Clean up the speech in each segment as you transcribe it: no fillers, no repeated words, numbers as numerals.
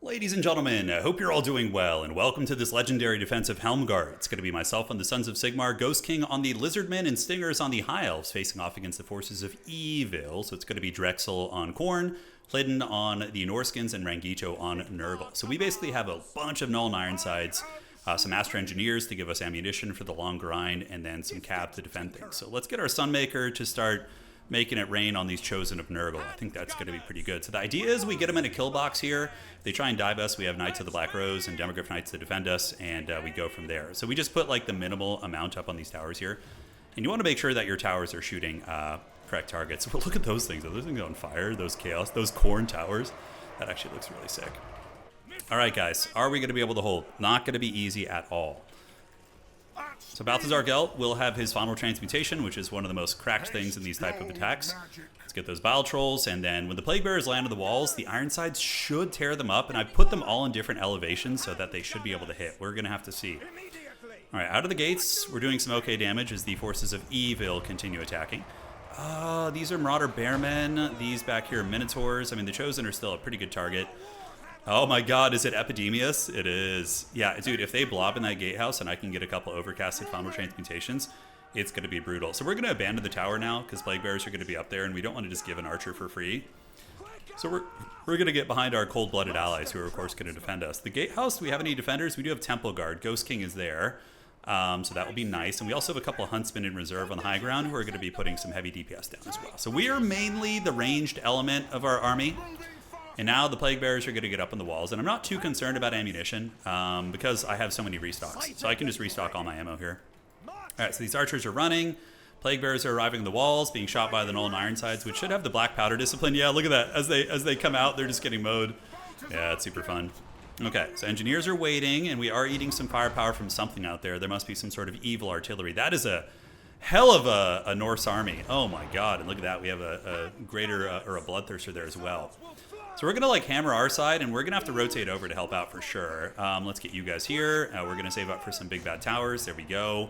Ladies and gentlemen, I hope you're all doing well, and welcome to this legendary defense of Helmgart. It's going to be myself on the Sons of Sigmar, Ghost King on the Lizardmen, and Stingers on the High Elves, facing off against the forces of Evil. So it's going to be Drexel on Khorne, Hlydden on the Norskins, and Rangicho on Nurgle. So we basically have a bunch of Null and Ironsides, some Master Engineers to give us ammunition for the long grind, and then some Cab to defend things. So let's get our Sunmaker to start making it rain on these Chosen of Nurgle. I think that's going to be pretty good. So the idea is we get them in a kill box here. If they try and dive us, we have Knights of the Black Rose and Demogryph Knights to defend us, and we go from there. So we just put like the minimal amount up on these towers here. And you want to make sure that your towers are shooting correct targets. Well, look at those things. Are those things on fire? Those Chaos, those Khorne towers. That actually looks really sick. All right, guys. Are we going to be able to hold? Not going to be easy at all. So Balthasar Gelt will have his final transmutation, which is one of the most cracked things in these type of attacks. Let's get those Bile Trolls, and then when the Plague Bearers land on the walls, the Ironsides should tear them up, and I put them all in different elevations so that they should be able to hit. We're going to have to see. All right, out of the gates, we're doing some okay damage as the forces of Evil continue attacking. These are Marauder Bearmen. These back here are Minotaurs. I mean, the Chosen are still a pretty good target. Oh my god, is it Epidemius? It is. Yeah, dude, if they blob in that gatehouse and I can get a couple overcasted final transmutations, it's going to be brutal. So we're going to abandon the tower now because Plague Bearers are going to be up there and we don't want to just give an archer for free. So we're going to get behind our cold-blooded allies who are, of course, going to defend us. The gatehouse, do we have any defenders? We do have Temple Guard. Ghost King is there. So that will be nice. And we also have a couple of Huntsmen in reserve on the high ground who are going to be putting some heavy DPS down as well. So we are mainly the ranged element of our army. And now the Plague Bearers are going to get up on the walls. And I'm not too concerned about ammunition because I have so many restocks. So I can just restock all my ammo here. All right, so these archers are running. Plague Bearers are arriving on the walls, being shot by the Null and Ironsides, which should have the Black Powder Discipline. Yeah, look at that. As they come out, they're just getting mowed. Yeah, it's super fun. Okay, so Engineers are waiting, and we are eating some firepower from something out there. There must be some sort of evil artillery. That is a hell of a Norse army. Oh my god, and look at that. We have a greater, or a Bloodthirster there as well. So we're going to like hammer our side, and we're going to have to rotate over to help out for sure. Let's get you guys here. We're going to save up for some big bad towers. There we go.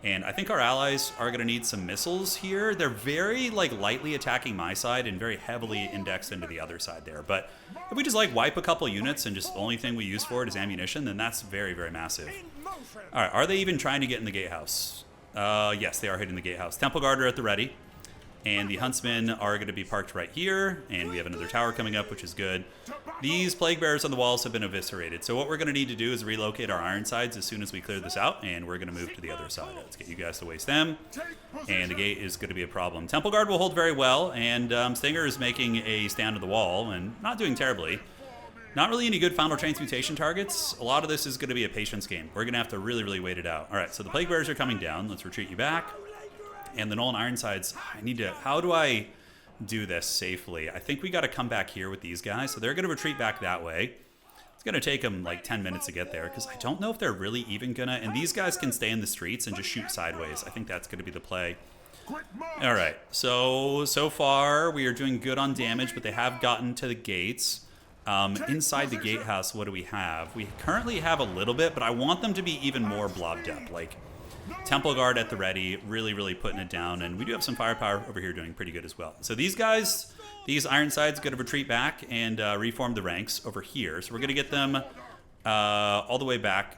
And I think our allies are going to need some missiles here. They're very like lightly attacking my side and very heavily indexed into the other side there. But if we just like wipe a couple units and just the only thing we use for it is ammunition, then that's very, very massive. All right, are they even trying to get in the gatehouse? Yes, they are hitting the gatehouse. Temple Guard are at the ready. And the Huntsmen are going to be parked right here, and we have another tower coming up, which is good. These Plague Bearers on the walls have been eviscerated, so what we're going to need to do is relocate our Ironsides as soon as we clear this out, and we're going to move to the other side. Let's get you guys to waste them, and the gate is going to be a problem. Temple Guard will hold very well, and Stinger is making a stand of the wall, and not doing terribly. Not really any good final transmutation targets. A lot of this is going to be a patience game. We're going to have to really, really wait it out. All right, so the Plague Bearers are coming down. Let's retreat you back. And the Null and Ironsides, how do I do this safely? I think we got to come back here with these guys. So they're going to retreat back that way. It's going to take them like 10 minutes to get there because I don't know if they're really even going to. And these guys can stay in the streets and just shoot sideways. I think that's going to be the play. All right. So far we are doing good on damage, but they have gotten to the gates. Inside the gatehouse, what do we have? We currently have a little bit, but I want them to be even more blobbed up. Like, Temple Guard at the ready, really, really putting it down. And we do have some firepower over here doing pretty good as well. So these guys, these Ironsides, going to retreat back and reform the ranks over here. So we're going to get them all the way back,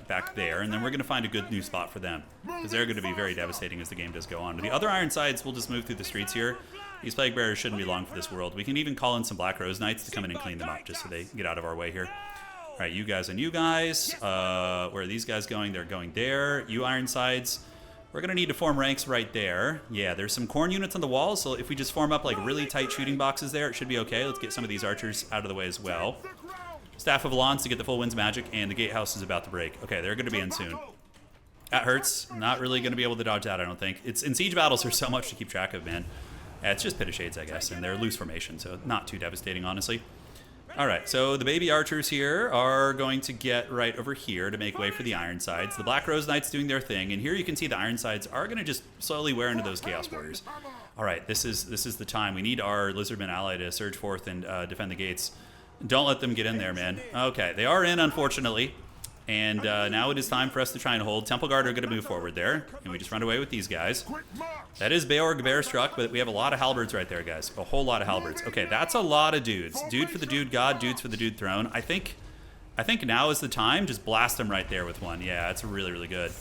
back there. And then we're going to find a good new spot for them because they're going to be very devastating as the game does go on. The other Ironsides will just move through the streets here. These Plague Bearers shouldn't be long for this world. We can even call in some Black Rose Knights to come in and clean them up just so they get out of our way here. All right, you guys and you guys. Where are these guys going? They're going there. You Ironsides. We're going to need to form ranks right there. Yeah, there's some Khorne units on the wall, so if we just form up like really tight shooting boxes there, it should be okay. Let's get some of these archers out of the way as well. Staff of Alance to get the full Winds magic, and the gatehouse is about to break. Okay, they're going to be in soon. That hurts. Not really going to be able to dodge that, I don't think. It's in siege battles, there's so much to keep track of, man. Yeah, it's just Pit of Shades, I guess, and they're loose formation, so not too devastating, honestly. All right, so the baby archers here are going to get right over here to make way for the Ironsides. The Black Rose Knights doing their thing, and here you can see the Ironsides are going to just slowly wear into those Chaos Warriors. All right, this is the time. We need our Lizardman ally to surge forth and defend the gates. Don't let them get in there, man. Okay, they are in, unfortunately. And now it is time for us to try and hold. Temple Guard are going to move forward there, and we just run away with these guys. That is Beorg Bear Struck, but we have a lot of halberds right there, guys. A whole lot of halberds. Okay, that's a lot of dudes. Dude for the dude god, dudes for the dude throne. I think now is the time. Just blast them right there with one. Yeah, it's really, really good.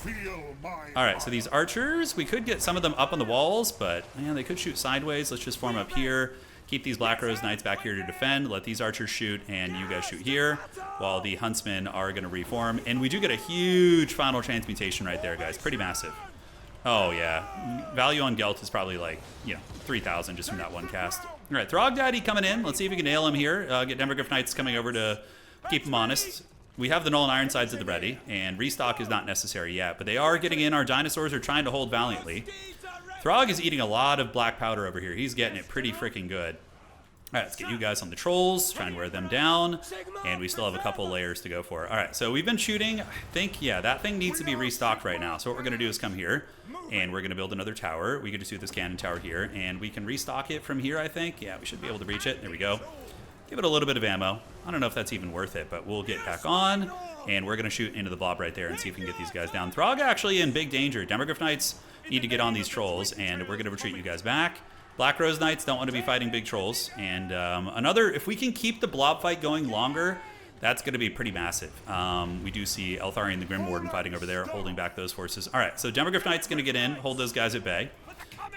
All right, so these archers, we could get some of them up on the walls, but man, they could shoot sideways. Let's just form up here. Keep these Black Rose Knights back here to defend. Let these archers shoot, and you guys shoot here, while the huntsmen are going to reform. And we do get a huge final transmutation right there, guys. Pretty massive. Oh, yeah. Value on Gelt is probably like, 3,000 just from that one cast. All right, Throg Daddy coming in. Let's see if we can nail him here. Get Demogryph Knights coming over to keep him honest. We have the Null and Ironsides at the ready, and restock is not necessary yet, but they are getting in. Our dinosaurs are trying to hold valiantly. Throg is eating a lot of black powder over here. He's getting it pretty freaking good. All right, let's get you guys on the trolls, try and wear them down, and we still have a couple layers to go for. All right, so we've been shooting. I think, yeah, that thing needs to be restocked right now. So what we're going to do is come here, and we're going to build another tower. We could just do this cannon tower here, and we can restock it from here, I think. Yeah, we should be able to reach it. There we go. Give it a little bit of ammo. I don't know if that's even worth it, but we'll get back on, and we're going to shoot into the blob right there and see if we can get these guys down. Throg actually in big danger. Demogryph Knights need to get on these trolls, and we're going to retreat you guys back. Black Rose Knights don't want to be fighting big trolls. And if we can keep the blob fight going longer, that's going to be pretty massive. We do see Elthari and the Grim Warden fighting over there, holding back those forces. All right, so Demogryph Knight's going to get in, hold those guys at bay.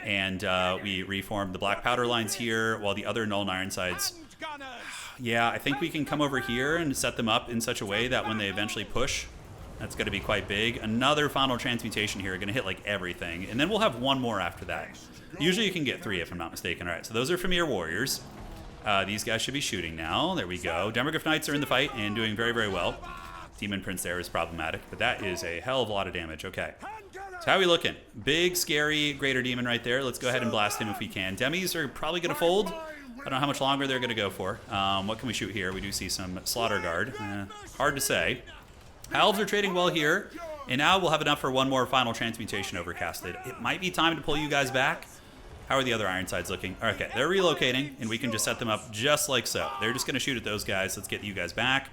And we reform the black powder lines here, while the other Null and Ironsides... Yeah, I think we can come over here and set them up in such a way that when they eventually push, that's going to be quite big. Another final transmutation here, going to hit like everything. And then we'll have one more after that. Usually you can get 3 if I'm not mistaken. All right, so those are Famir Warriors. These guys should be shooting now. There we go. Demogryph Knights are in the fight and doing very, very well. Demon Prince there is problematic, but that is a hell of a lot of damage. Okay. So how are we looking? Big, scary Greater Demon right there. Let's go ahead and blast him if we can. Demis are probably going to fold. I don't know how much longer they're going to go for. What can we shoot here? We do see some Slaughter Guard. Hard to say. Elves are trading well here, and now we'll have enough for one more final transmutation overcasted. It might be time to pull you guys back. How are the other Ironsides looking? Okay, they're relocating, and we can just set them up just like so. They're just going to shoot at those guys. Let's get you guys back.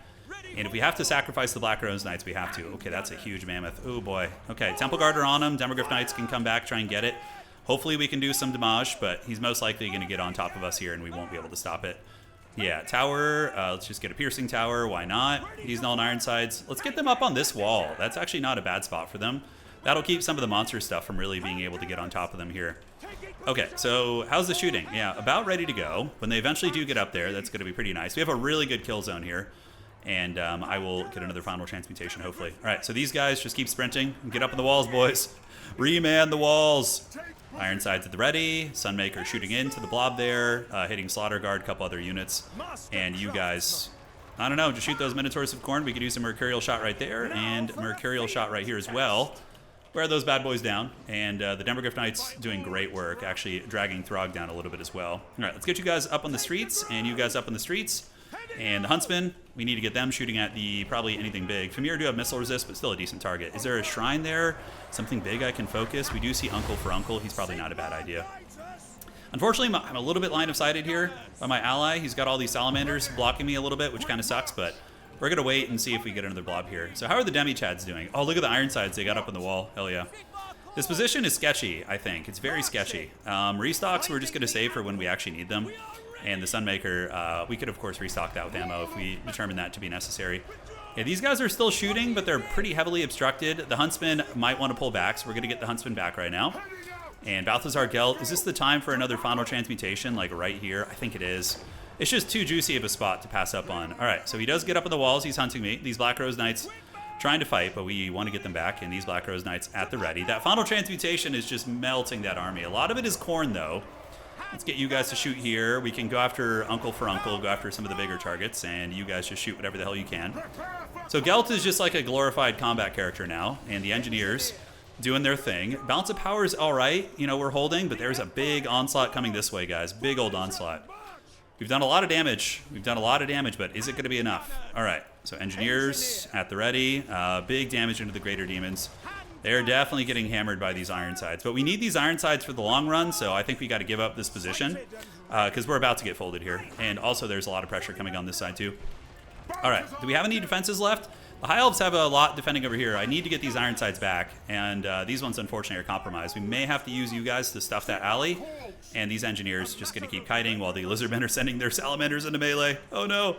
And if we have to sacrifice the Black Rose Knights, we have to. Okay, that's a huge mammoth. Oh, boy. Okay, Temple Guard are on him. Demogryph Knights can come back, try and get it. Hopefully we can do some damage, but he's most likely going to get on top of us here, and we won't be able to stop it. Yeah, tower. Let's just get a piercing tower. Why not? These Null and Ironsides. Let's get them up on this wall. That's actually not a bad spot for them. That'll keep some of the monster stuff from really being able to get on top of them here. Okay, so how's the shooting? Yeah, about ready to go. When they eventually do get up there, that's going to be pretty nice. We have a really good kill zone here, and I will get another final transmutation, hopefully. All right, so these guys just keep sprinting. Get up on the walls, boys. Reman the walls. Ironsides at the ready. Sunmaker shooting into the blob there, hitting Slaughter Guard, a couple other units. And you guys, I don't know, just shoot those Minotaurs of Corn. We could use a Mercurial Shot right there, and a Mercurial Shot right here as well. Wear those bad boys down. And the Demogryph Knights doing great work, actually dragging Throg down a little bit as well. All right, let's get you guys up on the streets, and you guys up on the streets. And the Huntsmen, we need to get them shooting at the probably anything big. Famir do have missile resist, but still a decent target. Is there a shrine there? Something big I can focus? We do see Uncle for Uncle. He's probably not a bad idea. Unfortunately, I'm a little bit line of sighted here by my ally. He's got all these salamanders blocking me a little bit, which kind of sucks, but we're going to wait and see if we get another blob here. So how are the Demi-Chads doing? Oh, look at the Ironsides they got up on the wall. Hell yeah. This position is sketchy, I think. It's very sketchy. Restocks we're just going to save for when we actually need them. And the Sunmaker, we could, of course, restock that with ammo if we determine that to be necessary. Yeah, these guys are still shooting, but they're pretty heavily obstructed. The Huntsman might want to pull back, so we're going to get the Huntsman back right now. And Balthasar Gelt, is this the time for another final transmutation, like right here? I think it is. It's just too juicy of a spot to pass up on. All right, so he does get up on the walls. He's hunting me. These Black Rose Knights trying to fight, but we want to get them back, and these Black Rose Knights at the ready. That final transmutation is just melting that army. A lot of it is corn, though. Let's get you guys to shoot here. We can go after Uncle for Uncle, go after some of the bigger targets, and you guys just shoot whatever the hell you can. So Gelt is just like a glorified combat character now, and the engineers doing their thing. Balance of power is all right. You know, we're holding, but there's a big onslaught coming this way, guys. Big old onslaught. We've done a lot of damage. We've done a lot of damage, but is it going to be enough? All right, so engineers at the ready. Big damage into the greater demons. They're definitely getting hammered by these Ironsides. But we need these Ironsides for the long run, so I think we got to give up this position because we're about to get folded here. And also there's a lot of pressure coming on this side too. All right, do we have any defenses left? The High Elves have a lot defending over here. I need to get these Ironsides back, and these ones unfortunately are compromised. We may have to use you guys to stuff that alley, and these engineers just going to keep kiting while the Lizardmen are sending their salamanders into melee. Oh no,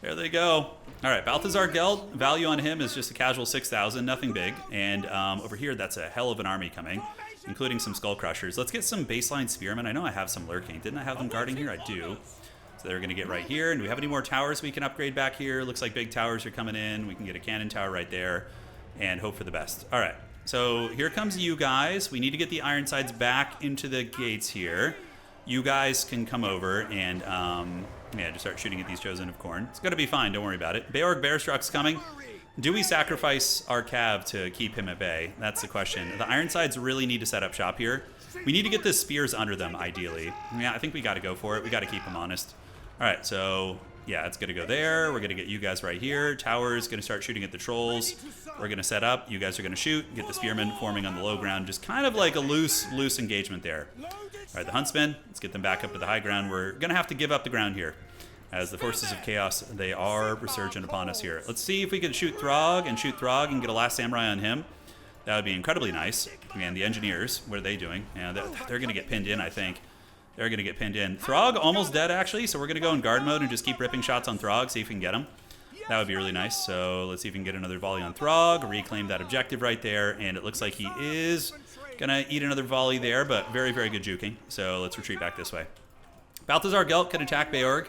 there they go. All right, Balthasar Gelt, value on him is just a casual 6,000, nothing big. And over here, that's a hell of an army coming, including some Skull Crushers. Let's get some baseline Spearmen. I know I have some lurking. Didn't I have them guarding here? I do. So they're going to get right here. And do we have any more towers we can upgrade back here? Looks like big towers are coming in. We can get a cannon tower right there and hope for the best. All right, so here comes you guys. We need to get the Ironsides back into the gates here. You guys can come over and yeah, just start shooting at these Chosen of Khorne. It's going to be fine. Don't worry about it. Beorg Bearstruck's coming. Do we sacrifice our Cav to keep him at bay? That's the question. The Ironsides really need to set up shop here. We need to get the spears under them, ideally. Yeah, I think we got to go for it. We got to keep them honest. All right, so yeah, it's going to go there. We're going to get you guys right here. Tower's going to start shooting at the trolls. We're going to set up. You guys are going to shoot. Get the spearmen forming on the low ground. Just kind of like a loose engagement there. All right, the huntsmen, let's get them back up to the high ground. We're going to have to give up the ground here, as the forces of chaos, they are resurgent upon us here. Let's see if we can shoot Throg and get a last samurai on him. That would be incredibly nice. And the engineers, what are they doing? Yeah, they're going to get pinned in, I think. They're going to get pinned in. Throg almost dead, actually, so we're going to go in guard mode and just keep ripping shots on Throg, see if we can get him. That would be really nice. So let's see if we can get another volley on Throg, reclaim that objective right there, and it looks like he is going to eat another volley there, but very, very good juking. So let's retreat back this way. Balthasar Gelt can attack Beorg.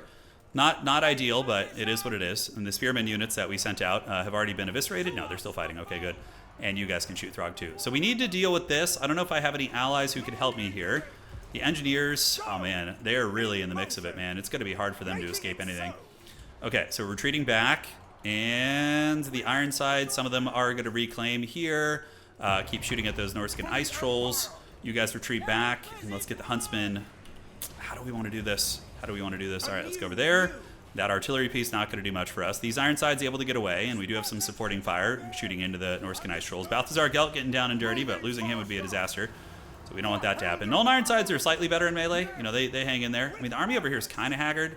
Not ideal, but it is what it is. And the spearmen units that we sent out have already been eviscerated. No, they're still fighting. Okay, good. And you guys can shoot Throg too. So we need to deal with this. I don't know if I have any allies who could help me here. The engineers, oh man, they're really in the mix of it, man. It's going to be hard for them to escape anything. Okay, so we're retreating back. And the Ironsides, some of them are going to reclaim here. Keep shooting at those Norscan ice trolls. You guys retreat back. And let's get the huntsmen. How do we want to do this? How do we want to do this? All right, let's go over there. That artillery piece not going to do much for us. These Ironsides able to get away, and we do have some supporting fire shooting into the Norscan ice trolls. Balthasar Gelt getting down and dirty, but losing him would be a disaster. So we don't want that to happen. Null Ironsides are slightly better in melee. You know, they hang in there. I mean, the army over here is kind of haggard,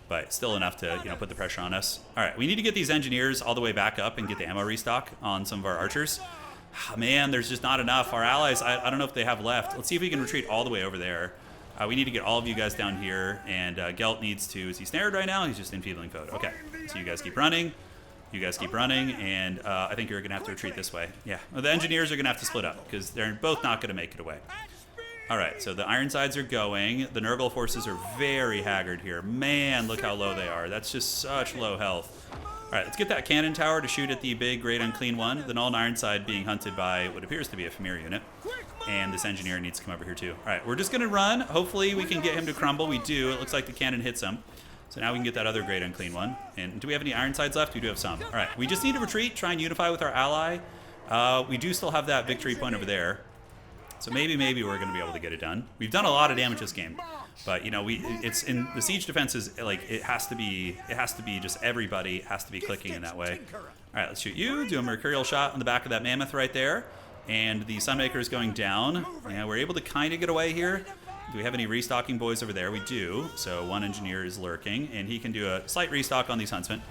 but still enough to, you know, put the pressure on us. All right, we need to get these engineers all the way back up and get the ammo restock on some of our archers. Oh, man, there's just not enough. Our allies, I don't know if they have left. Let's see if we can retreat all the way over there. We need to get all of you guys down here, and Gelt needs to... Is he snared right now? He's just enfeebling foe. Okay, so you guys keep running. You guys keep running, and I think you're going to have to retreat this way. Yeah, well, the engineers are going to have to split up, because they're both not going to make it away. All right, so the Ironsides are going. The Nurgle forces are very haggard here. Man, look how low they are. That's just such low health. All right, let's get that cannon tower to shoot at the big, great, unclean one. The Null Ironside being hunted by what appears to be a Famir unit. And this engineer needs to come over here too. All right, we're just going to run. Hopefully we can get him to crumble. We do. It looks like the cannon hits him. So now we can get that other great unclean one. And do we have any Ironsides left? We do have some. All right, we just need to retreat, try and unify with our ally. We do still have that victory point over there. So maybe we're going to be able to get it done. We've done a lot of damage this game. But, you know, it's in the siege defense is like it has to be just everybody has to be clicking in that way. All right, let's shoot you. Do a mercurial shot on the back of that mammoth right there. And the Sunmaker is going down. Yeah, we're able to kind of get away here. Do we have any restocking boys over there? We do. So one engineer is lurking, and he can do a slight restock on these huntsmen.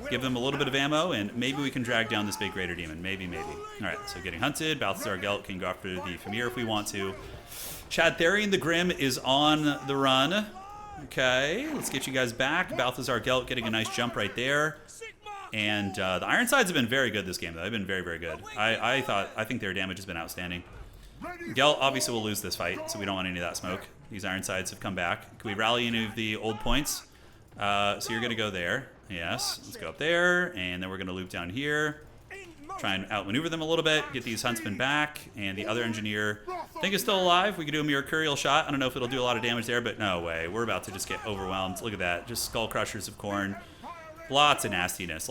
Give them a little bit of ammo, and maybe we can drag down this big greater demon. Maybe. All right, so getting hunted. Balthasar Gelt can go after the Famir if we want to. Chad Therian the Grim is on the run. Okay, let's get you guys back. Balthasar Gelt getting a nice jump right there. And the Ironsides have been very good this game, though. They've been very, very good. I think their damage has been outstanding. Gelt obviously will lose this fight, so we don't want any of that smoke. These Ironsides have come back. Can we rally any of the old points? So you're going to go there. Yes, let's go up there, and then we're going to loop down here. Try and outmaneuver them a little bit, get these huntsmen back, and the other engineer, I think, is still alive. We could do a mercurial shot. I don't know if it'll do a lot of damage there, but no way. We're about to just get overwhelmed. Look at that. Just skull crushers of Khorne. Lots of nastiness.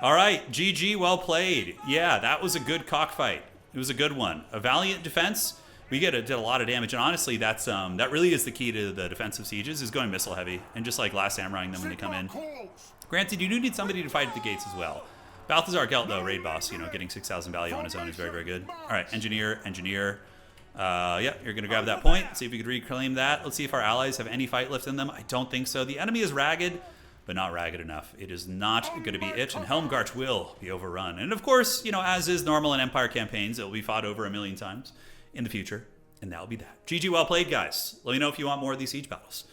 All right, GG, well played. Yeah, that was a good cockfight. It was a good one. A valiant defense. We did a lot of damage, and honestly, that really is the key to the defensive sieges, is going missile heavy, and just like last samuraiing them when they come in. Granted, you do need somebody to fight at the gates as well. Balthasar Gelt, though, raid boss, you know, getting 6,000 value on his own is very, very good. All right, engineer. Yeah, you're going to grab that point. See if we could reclaim that. Let's see if our allies have any fight left in them. I don't think so. The enemy is ragged, but not ragged enough. It is not going to be it, and Helmgart will be overrun. And of course, you know, as is normal in Empire campaigns, it will be fought over a million times in the future, and that'll be that. GG, well played, guys. Let me know if you want more of these siege battles.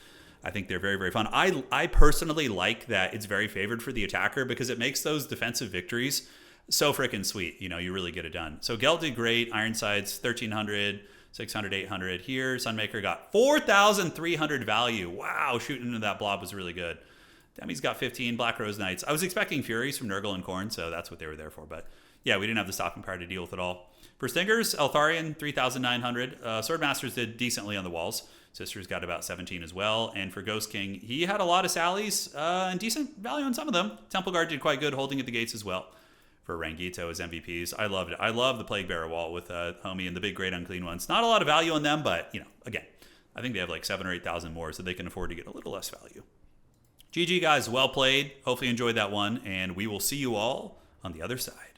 I think they're very, very fun. I personally like that it's very favored for the attacker because it makes those defensive victories so freaking sweet. You know, you really get it done. So Gelt did great. Ironsides, 1,300, 600, 800 here. Sunmaker got 4,300 value. Wow, shooting into that blob was really good. Demi's got 15. Black Rose Knights. I was expecting Furies from Nurgle and Khorne, so that's what they were there for. But yeah, we didn't have the stopping power to deal with it all. For Stingers, Eltharion, 3,900. Swordmasters did decently on the walls. Sisters got about 17 as well. And for Ghost King, he had a lot of sallies and decent value on some of them. Temple Guard did quite good holding at the gates as well. For Rangito as MVPs, I loved it. I love the Plague Bearer wall with Homie and the big Great Unclean Ones. Not a lot of value on them, but, you know, again, I think they have like 7,000 or 8,000 more, so they can afford to get a little less value. GG, guys. Well played. Hopefully you enjoyed that one, and we will see you all on the other side.